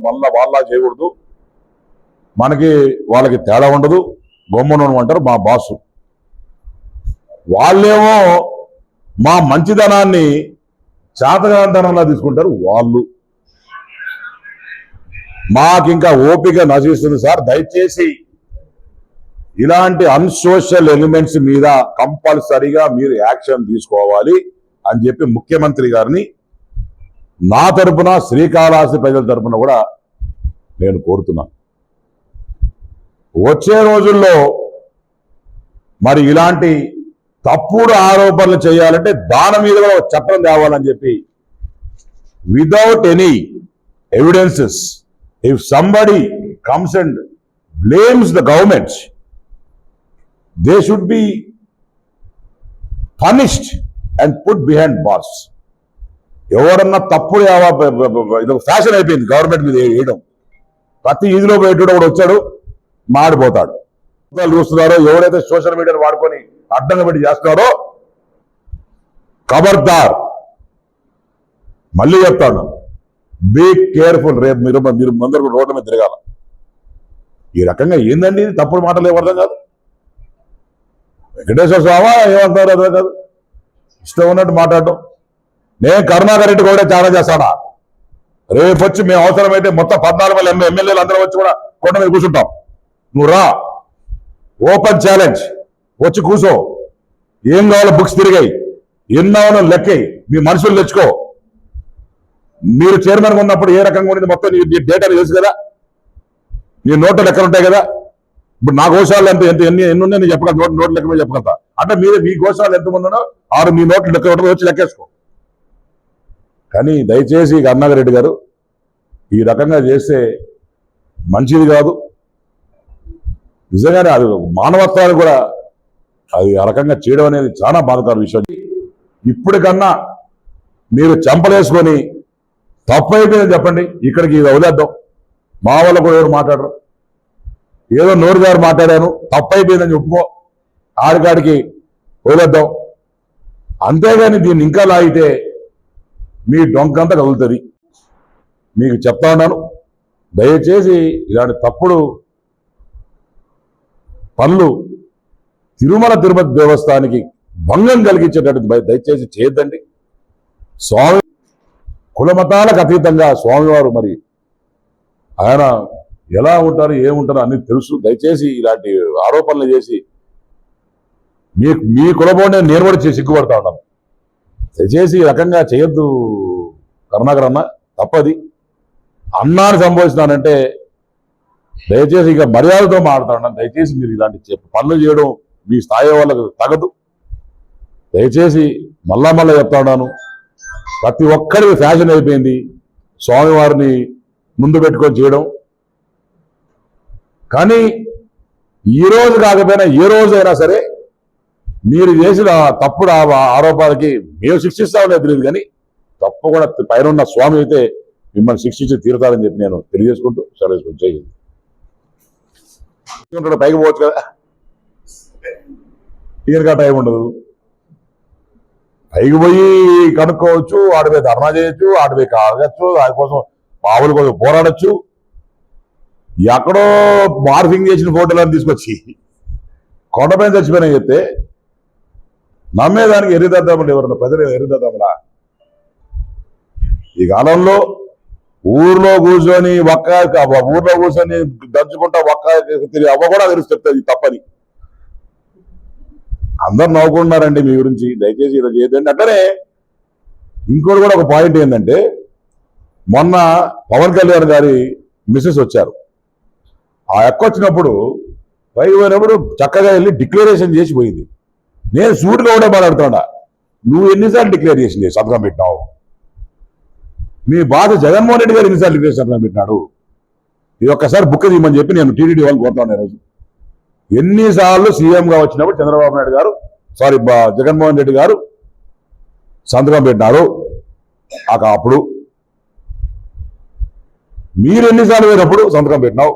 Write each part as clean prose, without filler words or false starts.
మళ్ళా వాళ్ళ చేయకూడదు, మనకి వాళ్ళకి తేడా ఉండదు, బొమ్మను అంటారు మా బాసు. వాళ్ళేమో మా మంచిదనాన్ని చేతగాంతనంలా తీసుకుంటారు వాళ్ళు. మాకింకా ఓపిక నశిస్తుంది సార్. దయచేసి ఇలాంటి అన్సోషల్ ఎలిమెంట్స్ మీద కంపల్సరీగా మీరు యాక్షన్ తీసుకోవాలి అని చెప్పి ముఖ్యమంత్రి గారిని నా తరపున, శ్రీకాళహస్తి ప్రజల తరపున కూడా నేను కోరుతున్నాను. వచ్చే రోజుల్లో మరి ఇలాంటి తప్పుడు ఆరోపణలు చేయాలంటే దాని మీద కూడా చట్టం తేవాలని చెప్పి, without any evidences, if somebody comes and blames the government, they should be punished and put behind bars. ఎవరన్నా తప్పుడు ఇది ఫ్యాషన్ అయిపోయింది గవర్నమెంట్ మీద వేయడం. ప్రతి ఈదిలో పోయేటోడు కూడా వచ్చాడు మాడిపోతాడు. చూస్తున్నారో ఎవరైతే సోషల్ మీడియాను వాడుకొని అడ్డంగా పెట్టి చేస్తున్నారో ఖబర్దార్, మళ్ళీ చెప్తాను, బీ కేర్ఫుల్. రేపు మీరు అందరూ రోడ్ల మీద తిరగాల. ఈ రకంగా ఏందండి తప్పుడు మాటలు ఏం అర్థం కాదు. వెంకటేశ్వర స్వామి ఏమంటారు అర్థం కాదు, ఇష్టం ఉన్నట్టు మాట్లాడటం. నేను కరుణాకర్ రెడ్డి కూడా చాలా చేస్తాడా, రేపు వచ్చి మేము అవసరమైతే మొత్తం 14 ఎమ్మెల్యేలు అందరం వచ్చి కూడా కొండ మీద కూర్చుంటాం. నువ్వు రా, ఓపెన్ ఛాలెంజ్, వచ్చి కూర్చో, ఏం కావాలో బుక్స్ తిరిగాయి, ఎన్నో లెక్కయి, మీ మనుషులు తెచ్చుకో. మీరు చైర్మన్గా ఉన్నప్పుడు ఏ రకంగా ఉండేది మొత్తం నీ డేటా తెలుసు కదా, నీ నోట్ల లెక్కలు ఉంటాయి కదా. ఇప్పుడు నా గోశాలు ఎన్ని ఉన్నాయో నేను చెప్పగలను, నోట్ల లెక్క మీద చెప్పగలుగుతా. అంటే మీరు మీ గోశాలు ఎంతమంది ఉన్నో ఆరు మీ నోట్ల లెక్క వచ్చి లెక్కేసుకో. కానీ దయచేసి కరుణాకర్ రెడ్డి గారు ఈ రకంగా చేస్తే మంచిది కాదు. నిజంగానే అది మానవత్వాన్ని కూడా అది ఆ రకంగా చేయడం అనేది చాలా బాధాకర విషయం. ఇప్పటికన్నా మీరు చంపలేసుకొని తప్పు అయిపోయిందని చెప్పండి, ఇక్కడికి ఇది వదిలేద్దాం. మా వాళ్ళు కూడా ఎవరు మాట్లాడరు, ఏదో నోరు గారు మాట్లాడాను తప్పు అయిపోయిందని చెప్పుకో, ఆడికాడికి వదిలేద్దాం. అంతేగాని దీన్ని ఇంకా లాగితే మీ డొంకంతా కదులుతుంది. మీకు చెప్తా ఉన్నాను, దయచేసి ఇలాంటి తప్పుడు పనులు తిరుమల తిరుపతి దేవస్థానానికి భంగం కలిగించేటట్టు దయచేసి చేయొద్దండి. స్వామి కులమతాలకు అతీతంగా స్వామివారు మరి ఆయన ఎలా ఉంటారు ఏముంటారు అన్ని తెలుసు. దయచేసి ఇలాంటి ఆరోపణలు చేసి మీ కులబోనే నేను కూడా సిగ్గుపడతా ఉన్నాను. దయచేసి ఈ రకంగా చేయొద్దు కరుణాకర్ అన్న, తప్పది. అన్నాన్ని సంబోధిస్తున్నానంటే దయచేసి ఇక మర్యాదతో మాట్లాడుతున్నాను. దయచేసి మీరు ఇలాంటి పనులు చేయడం మీ స్థాయి వాళ్ళకు తగదు. దయచేసి మళ్ళా చెప్తా ఉన్నాను, ప్రతి ఒక్కరికి ఫ్యాషన్ అయిపోయింది స్వామివారిని ముందు పెట్టుకొని చేయడం. కానీ ఈ రోజు కాకపోయినా ఏ రోజైనా సరే మీరు చేసిన తప్పుడు ఆరోపణలకి మేము శిక్షిస్తామనే తెలియదు, కానీ తప్పకుండా పైన ఉన్న స్వామి అయితే మిమ్మల్ని శిక్షించి తీరుతారని చెప్పి నేను తెలియజేసుకుంటూ సెలవు చేయండి. పైకి పోవచ్చు కదా, ఈయనకా టైం ఉండదు. పైకి పోయి కనుక్కోవచ్చు, ఆడిపోయి ధర్నా చేయొచ్చు, ఆడిపోయి కాగచ్చు, దానికోసం మామూలు కోసం పోరాడచ్చు. ఎక్కడో మార్ఫింగ్ చేసిన ఫోటోలను తీసుకొచ్చి కొండపైన చచ్చిపోయినా చెప్తే నమ్మేదానికి ఎర్రిదద్దాములు ఎవరన్నా ప్రజలు ఎర్రిదద్దాములా? ఈ కాలంలో ఊర్లో కూర్చొని దంచుకుంటా ఒక్క తిరిగి అవ్వ కూడా తెలుస్తుంది తప్పని. అందరు నవ్వుకుంటున్నారండి మీ గురించి. దయచేసి ఇలా చేయదండి. అట్లనే ఇంకోటి కూడా ఒక పాయింట్ ఏంటంటే, మొన్న పవన్ కళ్యాణ్ గారి మిసెస్ వచ్చారు. ఆ ఎక్క వచ్చినప్పుడు పైకి పోయినప్పుడు చక్కగా వెళ్ళి డిక్లరేషన్ చేసి పోయింది. నేను సూటిగా కూడా మాట్లాడుతున్నా, నువ్వు ఎన్నిసార్లు డిక్లరేషన్ చేసి సంతకం పెట్టినావు? మీ బాధ జగన్మోహన్ రెడ్డి గారు ఎన్నిసార్లు డిక్లరేషన్ సంతకం పెట్టినాడు? ఇది ఒక్కసారి బుక్ తీయమని చెప్పి నేను టీడీడీ వాళ్ళు కోరుతాను. ఈరోజు ఎన్నిసార్లు సీఎంగా వచ్చినప్పుడు చంద్రబాబు నాయుడు గారు జగన్మోహన్ రెడ్డి గారు సంతకం పెట్టినారు? అప్పుడు మీరు ఎన్నిసార్లు పోయినప్పుడు సంతకం పెట్టినావు?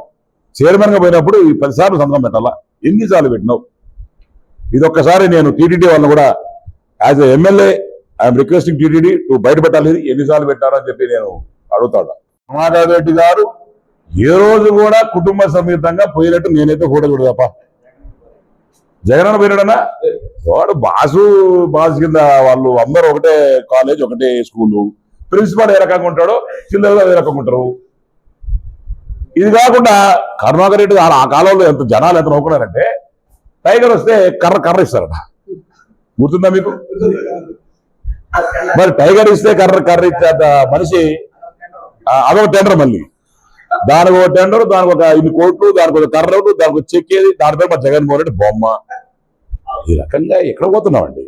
చైర్మన్గా పోయినప్పుడు 10 సార్లు సంతకం పెట్టాలా? ఎన్నిసార్లు పెట్టినావు? ఇదొక్కసారి నేను టీటీడీ వాళ్ళని కూడా as a MLA I'm requesting TTD బయట పెట్టాలి, ఎన్నిసార్లు పెట్టారని చెప్పి నేను అడుగుతాను. కరుణాకర్ రెడ్డి గారు ఏ రోజు కూడా కుటుంబ సమేతంగా పోయినట్టు నేనైతే ఫోటో చూడదప్ప. జగన్ పోయినాడనా వాడు బాసు కింద వాళ్ళు అందరూ ఒకటే కాలేజ్ ఒకటే స్కూలు, ప్రిన్సిపాల్ ఏ రకంగా ఉంటాడో పిల్లలు అదే రకంగా ఉంటారు. ఇది కాకుండా కరుణాకర్ రెడ్డి ఆ కాలంలో ఎంత జనాలు ఎంత నవ్వుకున్నారంటే టైగర్ వస్తే కర్ర ఇస్తారట. గుర్తుందా మీకు? మరి టైగర్ ఇస్తే కర్ర ఇచ్చే మనిషి అదొక టెండర్, మళ్ళీ దానికి ఒక టెండర్, దానికి ఒక 2 కోట్లు, దానికి ఒక కర్ర, దానికి ఒక చెక్కేది, దాని పేరు మా జగన్మోహన్ రెడ్డి బొమ్మ. ఈ రకంగా ఎక్కడ పోతున్నామండి?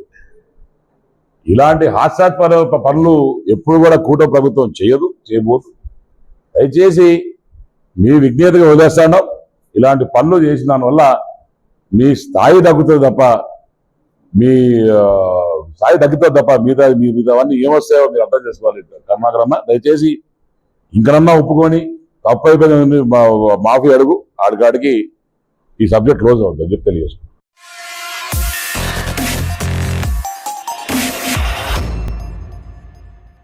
ఇలాంటి హాస్యాస్పద పనులు ఎప్పుడు కూడా కూటమి ప్రభుత్వం చేయబోదు. దయచేసి మీ విజ్ఞతగా వదిలేస్తాను. ఇలాంటి పనులు చేసిన దానివల్ల మీ స్థాయి తగ్గుతుంది తప్ప మిగతా అవన్నీ ఏమొస్తాయో మీరు అర్థం చేసుకోవాలి. కర్ణాకర్ అన్న దయచేసి ఇంకనన్నా ఒప్పుకొని తప్పు అయిపోయింది మాఫీ అడుగు, ఆడికాడికి ఈ సబ్జెక్ట్ క్లోజ్ అవుతుంది అని చెప్పి తెలియజేస్తాను.